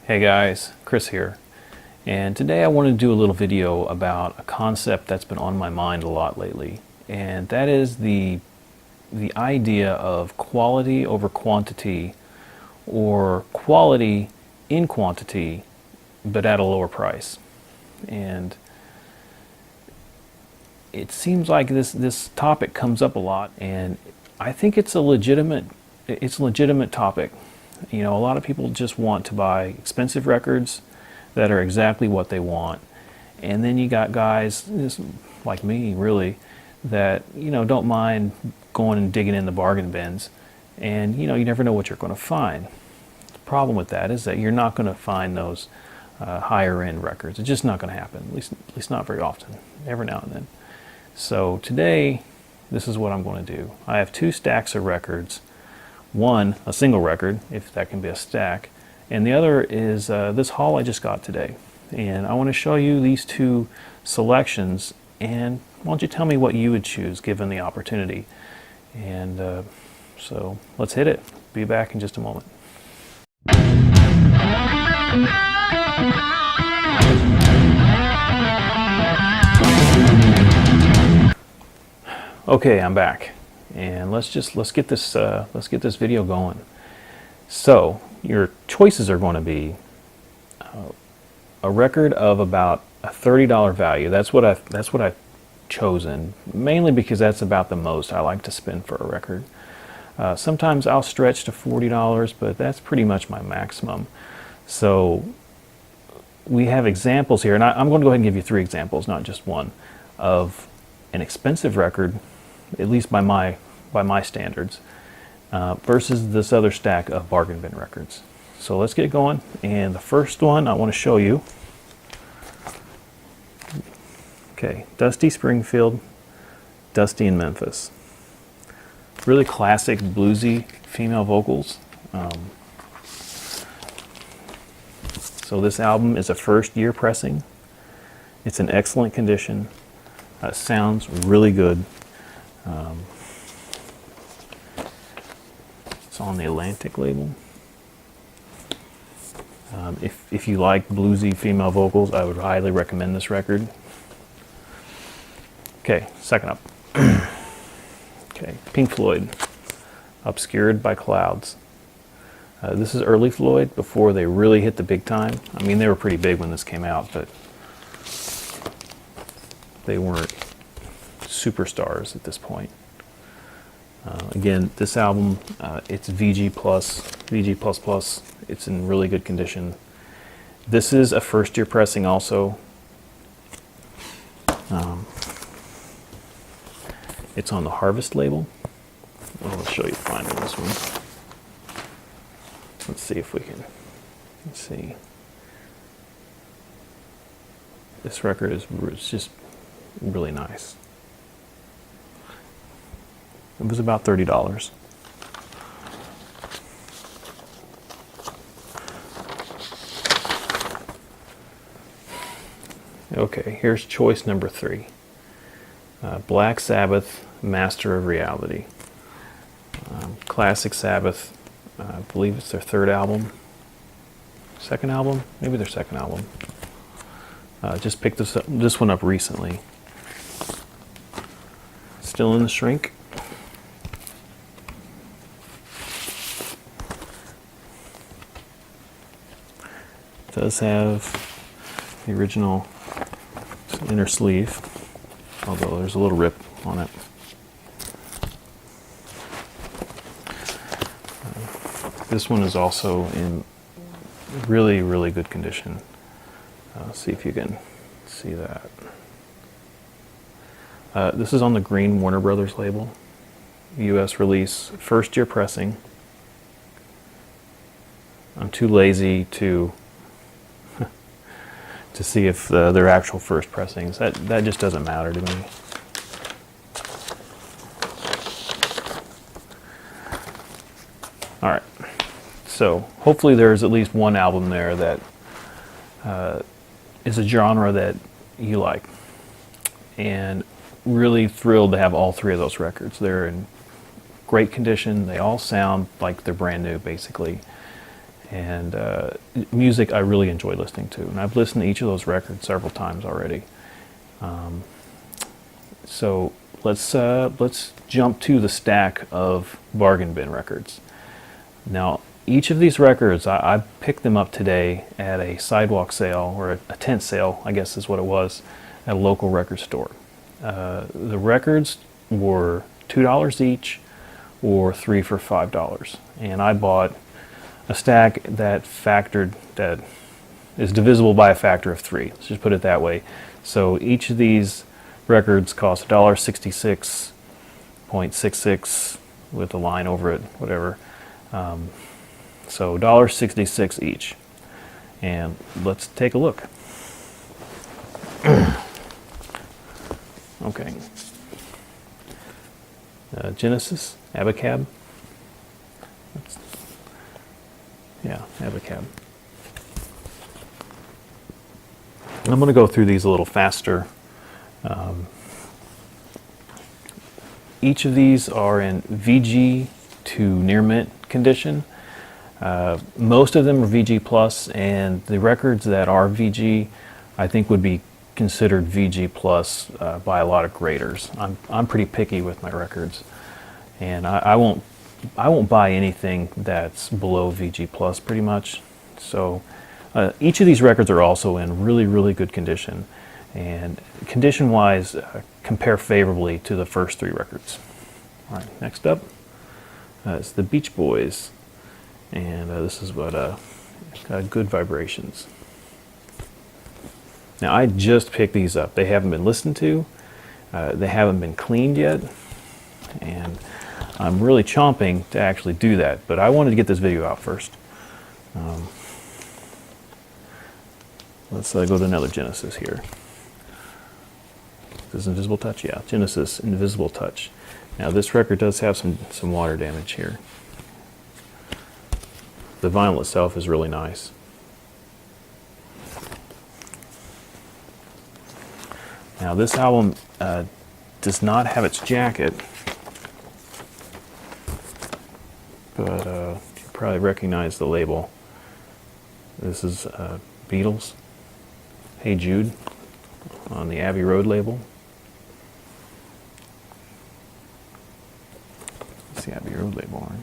Hey guys, Chris here, and today I want to do a little video about a concept that's been on my mind a lot lately, and that is the idea of quality over quantity, or quality in quantity but at a lower price. And it seems like this topic comes up a lot, and I think it's a legitimate topic. You know, a lot of people just want to buy expensive records that are exactly what they want. And then you got guys just like me, really, that, you know, don't mind going and digging in the bargain bins. And, you know, you never know what you're going to find. The problem with that is that you're not going to find those higher end records. It's just not going to happen, at least not very often, every now and then. So today, this is what I'm going to do. I have two stacks of records. One, a single record, if that can be a stack, and the other is this haul I just got today. And I want to show you these two selections, and why don't you tell me what you would choose given the opportunity. And so let's hit it. Be back in just a moment. Okay, I'm back. And let's get this video going. So your choices are going to be a record of about a $30 value. That's what I've chosen, mainly because that's about the most I like to spend for a record. Sometimes I'll stretch to $40, but that's pretty much my maximum. So we have examples here, and I'm going to go ahead and give you three examples, not just one, of an expensive record, at least by my standards, versus this other stack of bargain bin records. So let's get going. And the first one I want to show you, okay, Dusty Springfield, Dusty in Memphis. Really classic bluesy female vocals. So this album is a first year pressing. It's in excellent condition. Sounds really good. It's on the Atlantic label. If you like bluesy female vocals, I would highly recommend this record. Okay, second up. Okay, Pink Floyd, Obscured by Clouds. This is early Floyd, before they really hit the big time. I mean, they were pretty big when this came out, but they weren't superstars at this point. Again, this album, it's VG++. It's in really good condition. This is a first year pressing also. It's on the Harvest label. I'll show you finally this one. Let's see if we can, let's see. This record is just really nice. It was about $30. Okay, here's choice number 3. Black Sabbath, Master of Reality. Classic Sabbath, I believe it's their third album. Second album? Maybe their second album. Just picked this one up recently. Still in the shrink. It does have the original inner sleeve, although there's a little rip on it. This one is also in really, really good condition. See if you can see that. This is on the Green Warner Brothers label. US release, first year pressing. I'm too lazy to see if they're actual first pressings. That just doesn't matter to me. All right. So hopefully there's at least one album there that is a genre that you like. And really thrilled to have all three of those records. They're in great condition. They all sound like they're brand new, basically. and music I really enjoy listening to. And I've listened to each of those records several times already. So let's jump to the stack of bargain bin records. Now, each of these records, I picked them up today at a sidewalk sale, or a tent sale, I guess is what it was, at a local record store. The records were $2 each, or 3 for $5. And I bought a stack that is divisible by a factor of 3. Let's just put it that way. So each of these records cost $1.66.66 with a line over it, whatever. So $1.66 each. And let's take a look. Okay. Genesis, Abacab. Yeah, Abacab. I'm going to go through these a little faster. Each of these are in VG to near mint condition. Most of them are VG plus, and the records that are VG, I think, would be considered VG plus by a lot of graders. I'm pretty picky with my records, and I won't buy anything that's below VG plus pretty much. So each of these records are also in really good condition, and condition wise compare favorably to the first 3 records. All right, next up is the Beach Boys, and this is what Good Vibrations. Now, I just picked these up. They haven't been listened to. They haven't been cleaned yet. And I'm really chomping to actually do that. But I wanted to get this video out first. Let's go to another Genesis here. This is Invisible Touch? Yeah, Genesis Invisible Touch. Now, this record does have some water damage here. The vinyl itself is really nice. Now, this album does not have its jacket, but you probably recognize the label. This is Beatles, Hey Jude, on the Abbey Road label. It's the Abbey Road label on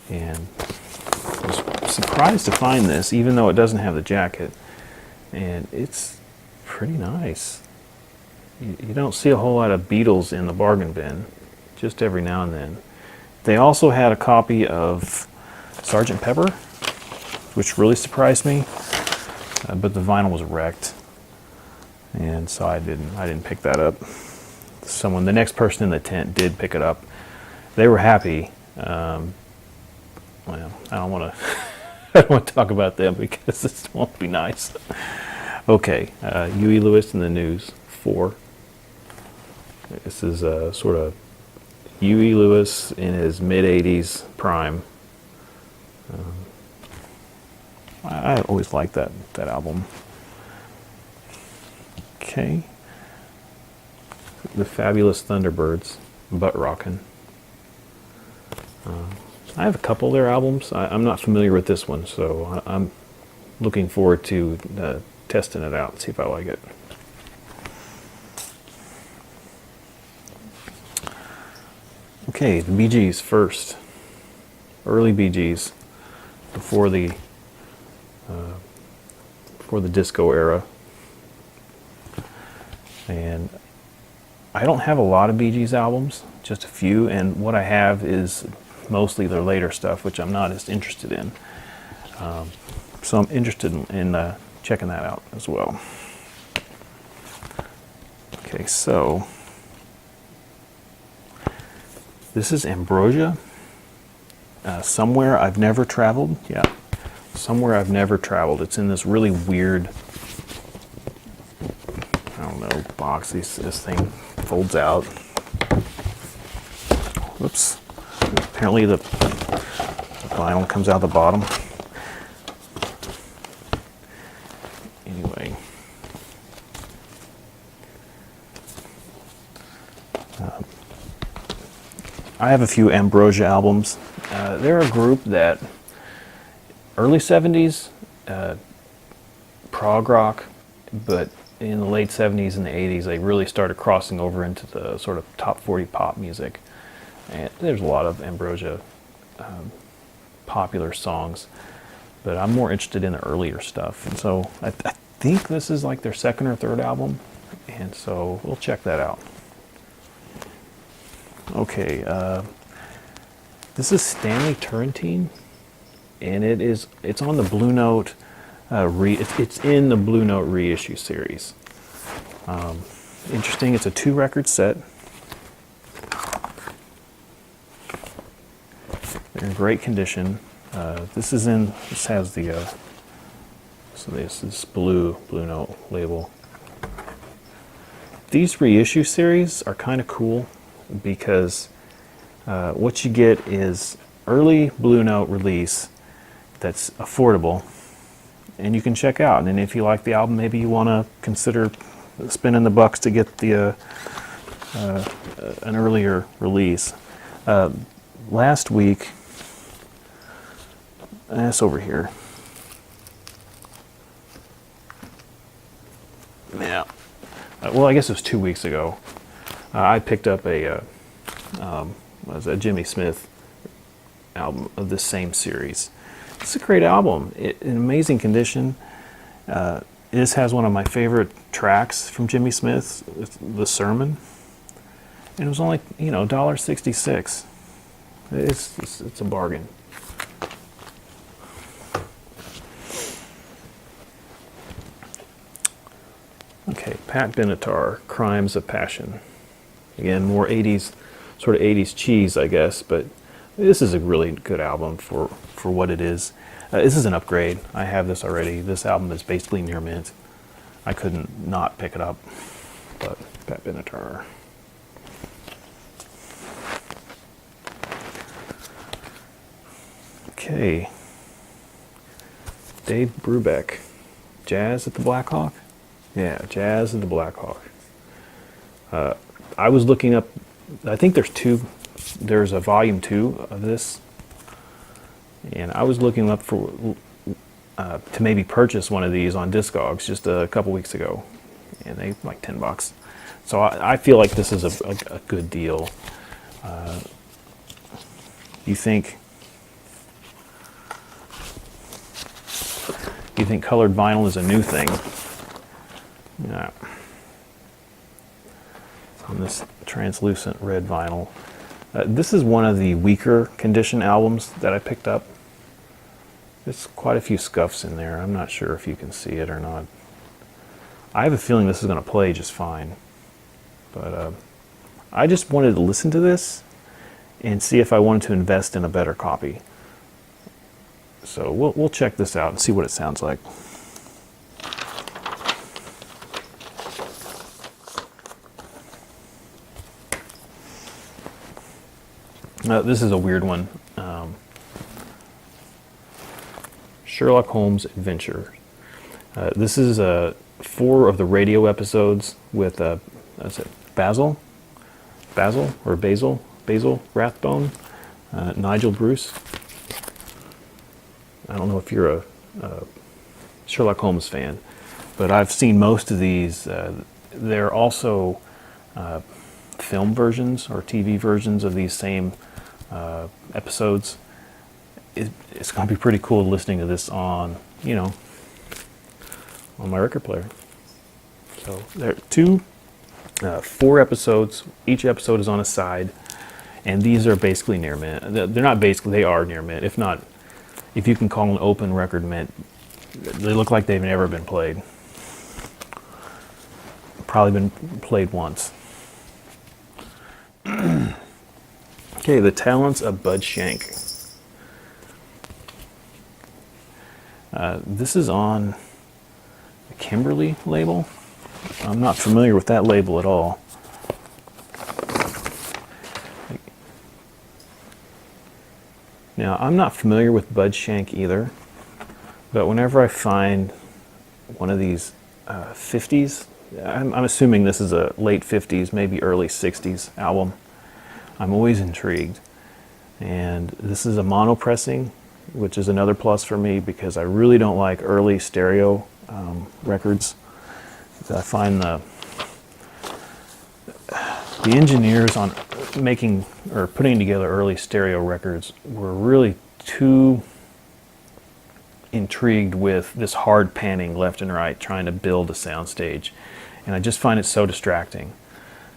it. And I was surprised to find this, even though it doesn't have the jacket. And it's pretty nice. You don't see a whole lot of Beatles in the bargain bin, just every now and then. They also had a copy of Sgt. Pepper, which really surprised me, but the vinyl was wrecked, and so I didn't pick that up. The next person in the tent did pick it up. They were happy. Well, I don't want to. I don't want to talk about them because this won't be nice. Okay, Huey Lewis and the News 4. This is sort of Huey Lewis in his mid-'80s prime. I always liked that album. Okay, the Fabulous Thunderbirds, Butt Rockin'. I have a couple of their albums. I'm not familiar with this one, so I'm looking forward to testing it out and see if I like it. Okay, the Bee Gees first. Early Bee Gees, before the disco era. And I don't have a lot of Bee Gees albums, just a few, and what I have is mostly their later stuff, which I'm not as interested in. So I'm interested in checking that out as well. Okay, so this is Ambrosia. Somewhere I've Never Traveled. Yeah, Somewhere I've Never Traveled. It's in this really weird, I don't know, box. This thing folds out. Whoops. Apparently the vinyl comes out the bottom. Anyway. I have a few Ambrosia albums. They're a group that early 70s prog rock, but in the late 70s and the 80s they really started crossing over into the sort of top 40 pop music. And there's a lot of Ambrosia popular songs, but I'm more interested in the earlier stuff. And so I think this is like their second or third album, and so we'll check that out. Okay, this is Stanley Turrentine, and it's on the Blue Note it's in the Blue Note reissue series. Interesting. It's a 2-record set. They're in great condition. This has the this Blue Note label. These reissue series are kind of cool because what you get is early Blue Note release that's affordable and you can check out. And then if you like the album, maybe you want to consider spending the bucks to get the an earlier release. Last week, that's over here. Yeah. Well, I guess it was 2 weeks ago. I picked up a Jimmy Smith album of this same series. It's a great album. In amazing condition. This has one of my favorite tracks from Jimmy Smith, The Sermon. And it was only, $1.66. It's a bargain. Okay, Pat Benatar, Crimes of Passion. Again, more 80s, sort of 80s cheese, I guess, but this is a really good album for what it is. This is an upgrade. I have this already. This album is basically near mint. I couldn't not pick it up, but Pat Benatar. Okay. Dave Brubeck, Jazz at the Black Hawk? Yeah, Jazz at the Black Hawk. I was looking up, I think there's a volume 2 of this, and I was looking up for to maybe purchase one of these on Discogs just a couple weeks ago, and they like $10. So I feel like this is a good deal. You think colored vinyl is a new thing? Yeah. On this translucent red vinyl. This is one of the weaker condition albums that I picked up. There's quite a few scuffs in there. I'm not sure if you can see it or not. I have a feeling this is going to play just fine. But I just wanted to listen to this and see if I wanted to invest in a better copy. So we'll check this out and see what it sounds like. This is a weird one. Sherlock Holmes Adventure. This is 4 of the radio episodes with Basil Rathbone, Nigel Bruce. I don't know if you're a Sherlock Holmes fan, but I've seen most of these. They're also film versions or TV versions of these same episodes. It's going to be pretty cool listening to this on my record player. So there are 4 episodes. Each episode is on a side, and these are basically near mint. They're not basically; they are near mint. If you can call an open record mint, they look like they've never been played. Probably been played once. Okay, The Talents of Bud Shank. This is on the Kimberly label. I'm not familiar with that label at all. Now, I'm not familiar with Bud Shank either, but whenever I find one of these 50s, I'm assuming this is a late 50s, maybe early 60s album. I'm always intrigued. And this is a mono pressing, which is another plus for me because I really don't like early stereo records. I find the engineers on making or putting together early stereo records were really too intrigued with this hard panning left and right trying to build a soundstage, and I just find it so distracting.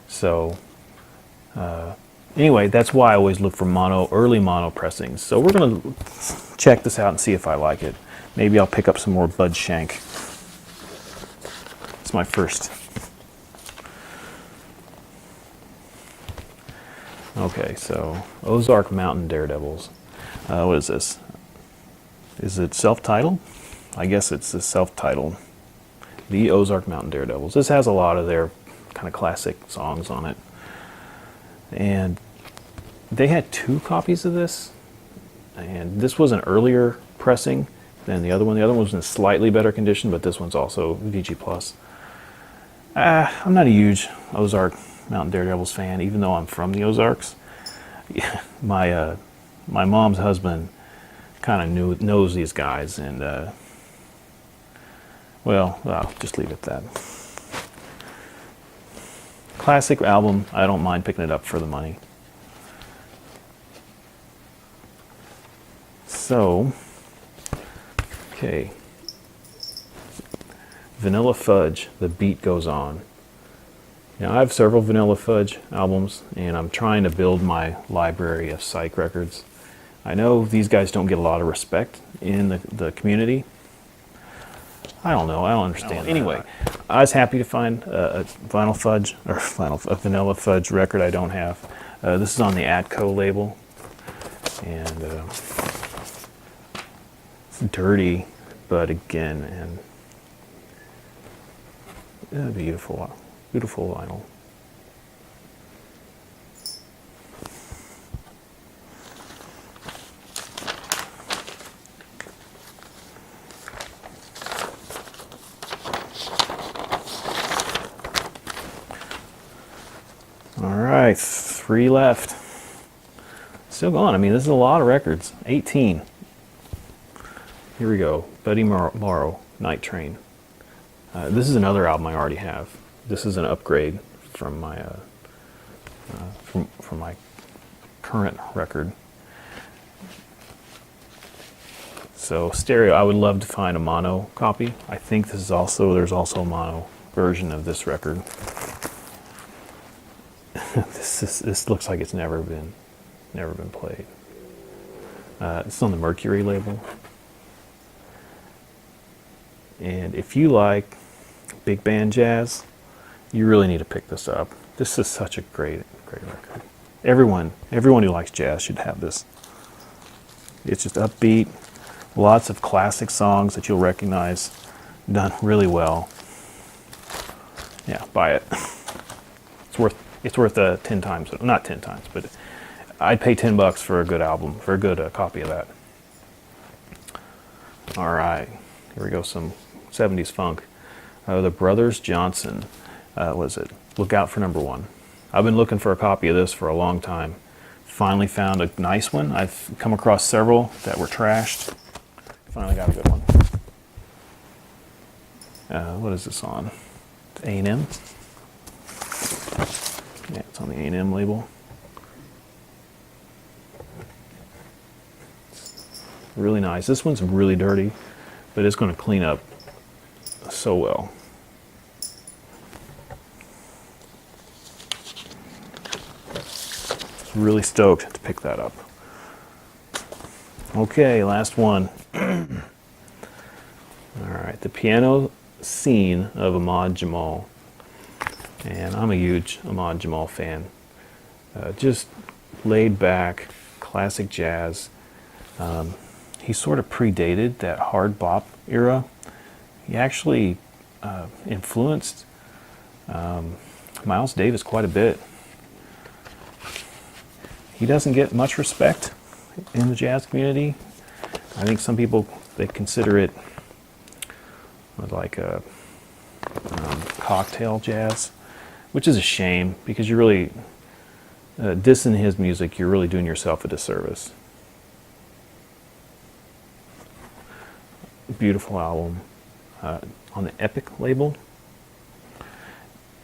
So anyway, that's why I always look for early mono pressings. So we're going to check this out and see if I like it. Maybe I'll pick up some more Bud Shank. It's my first. Okay, so Ozark Mountain Daredevils. What is this? Is it self-titled? I guess it's the self-titled. The Ozark Mountain Daredevils. This has a lot of their kind of classic songs on it. And they had 2 copies of this. And this was an earlier pressing than the other one. The other one was in slightly better condition, but this one's also VG+. I'm not a huge Ozark Mountain Daredevils fan, even though I'm from the Ozarks. My mom's husband kind of knows these guys, and well, I'll just leave it at that. Classic album. I don't mind picking it up for the money. So, okay. Vanilla Fudge, The Beat Goes On. Now, I have several Vanilla Fudge albums, and I'm trying to build my library of psych records. I know these guys don't get a lot of respect in the community. I don't know. I don't understand. Anyway, I was happy to find a Vanilla Fudge record I don't have. This is on the Atco label, and it's dirty, but again, and beautiful, beautiful vinyl. All right, 3 left. Still going. I mean, this is a lot of records. 18. Here we go. Buddy Morrow, Night Train. This is another album I already have. This is an upgrade from my from my current record. So stereo, I would love to find a mono copy. I think there's also a mono version of this record. This looks like it's never been played. It's on the Mercury label. And if you like big band jazz, you really need to pick this up. This is such a great record. Everyone who likes jazz should have this. It's just upbeat, lots of classic songs that you'll recognize, done really well. Yeah, buy it. It's worth 10 times, not 10 times, but I'd pay $10 for a good album, for a good copy of that. All right, here we go, some 70s funk. The Brothers Johnson, was it? Look Out for Number One. I've been looking for a copy of this for a long time. Finally found a nice one. I've come across several that were trashed. Finally got a good one. What is this on? It's A&M. Yeah, it's on the A&M label. It's really nice. This one's really dirty, but it's going to clean up so well. Really stoked to pick that up. Okay, last one. All right, the piano scene of Ahmad Jamal. And I'm a huge Ahmad Jamal fan. Just laid back, classic jazz. He sort of predated that hard bop era. He actually influenced Miles Davis quite a bit. He doesn't get much respect in the jazz community. I think some people, they consider it like a cocktail jazz, which is a shame because dissing his music, you're really doing yourself a disservice. Beautiful album on the Epic label.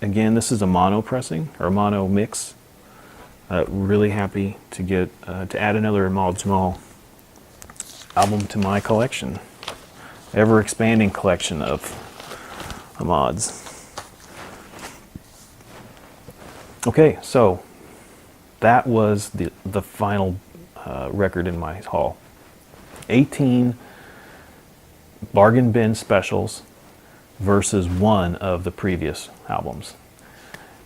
Again, this is a mono pressing or mono mix. Really happy to get to add another Ahmad Jamal album to my collection, ever expanding collection of Ahmads. Okay, so that was the final record in my haul. 18 bargain bin specials versus one of the previous albums.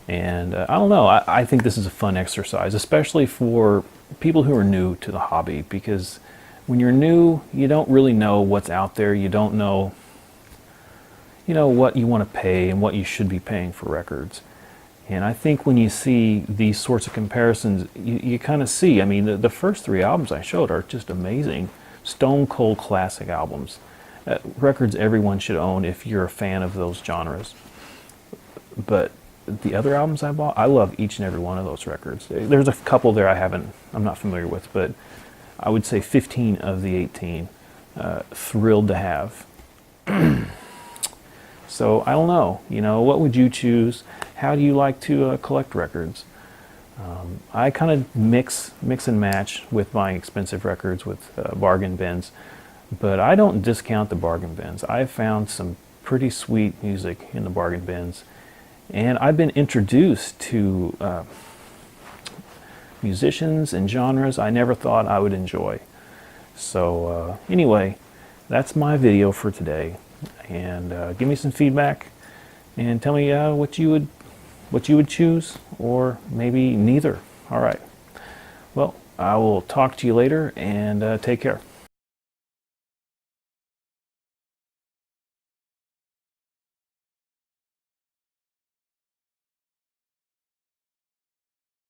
And I don't know, I think this is a fun exercise, especially for people who are new to the hobby, because when you're new, you don't really know what's out there. You don't know, what you want to pay and what you should be paying for records. And I think when you see these sorts of comparisons, you kind of see, I mean, the first three albums I showed are just amazing, stone cold classic albums. Records everyone should own if you're a fan of those genres. But the other albums I bought, I love each and every one of those records. There's a couple there I'm not familiar with, but I would say 15 of the 18, thrilled to have. So I don't know, what would you choose? How do you like to collect records? I kind of mix and match with buying expensive records with bargain bins, but I don't discount the bargain bins. I've found some pretty sweet music in the bargain bins, and I've been introduced to musicians and genres I never thought I would enjoy. So anyway, that's my video for today, and give me some feedback and tell me what you would choose, or maybe neither. All right. Well, I will talk to you later, and take care.